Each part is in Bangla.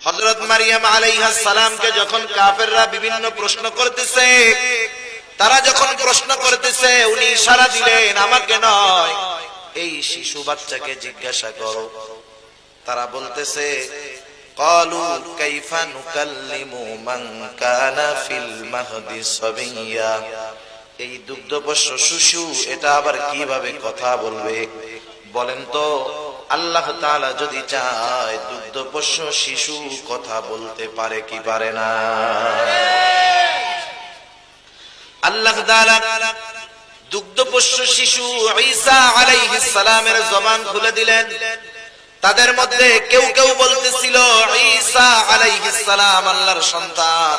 হযরত মারিয়াম আলাইহিস সালামকে যখন কাফেররা বিভিন্ন প্রশ্ন করতেছে, তারা যখন প্রশ্ন করতেছে, উনি ইশারা দিলেন আমাকে নয়, এই শিশু বাচ্চাকে জিজ্ঞাসা করো। তারা বলতেছে ক্বালু কাইফা নুকাল্লিমু মান কানা ফিল মাহদি সাবিয়্যা, এই দুগ্ধপোষ্য শিশু এটা আবার কিভাবে কথা বলবে? বলেন তো, আল্লাহ তাআলা যদি চায় দুগ্ধপোষ্য শিশু কথা বলতে পারে কি পারে না? আল্লাহ তাআলা দুগ্ধপোষ্য শিশু ঈসা আলাইহিস সালামের জবান খুলে দিলেন। তাদের মধ্যে কেউ কেউ বলতেছিল ঈসা আলাইহিস সালাম আল্লাহর সন্তান,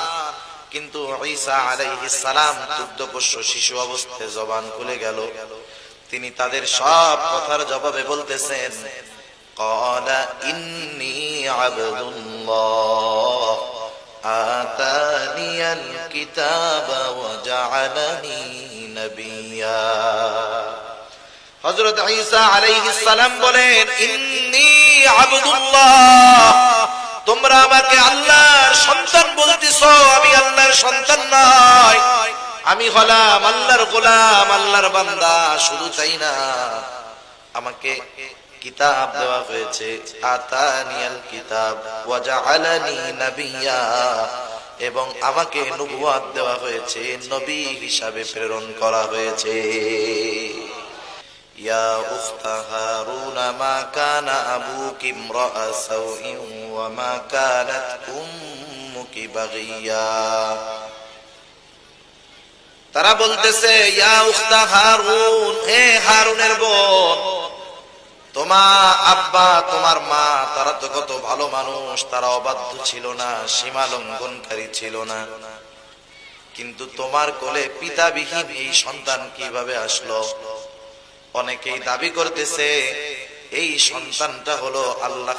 কিন্তু ঈসা আলাইহিস সালাম দুগ্ধপোষ্য শিশু অবস্থায় জবান খুলে গেল। তিনি তাদের সব কথার জবাবে বলতেছেন ক্বালা ইন্নী আবদুল্লাহ আতানিয়াল কিতাবা ওয়া জাআলানি নাবিয়্যা। হযরত ঈসা আলাইহিস সালাম বলেন ইন্নী আবদুল্লাহ, তোমরা আমাকে আল্লাহর সন্তান বলতেছো, আমি আল্লাহর সন্তান নই, আমি হলাম আল্লাহর গোলাম, আল্লাহর বান্দা। শুধু তাই না, আমাকে কিতাব দেওয়া হয়েছে, আতানিয়াল কিতাব ওয়া জাআলানি নাবিয়্যা, এবং আমাকে নবুয়ত দেওয়া হয়েছে, নবী হিসাবে প্রেরণ করা হয়েছে। ইয়া উখতা হারুন মা কানা আবুকি ইমরাআ সাউইন ওয়া মা কানাত উম্মুকি বাগিয়া। তারা বলতেছে ইয়া উখতা হারুন, হে হারুনের বোন, তোমার আব্বা তোমার মা তারা তো কত ভালো মানুষ, তারা অবাধ্য ছিল না, সীমা লঙ্ঘনকারী ছিল না, কিন্তু তোমার কোলে পিতাবিহীন এই সন্তান কিভাবে আসলো? অনেকেই দাবি করতেছে এই সন্তানটা হলো আল্লাহ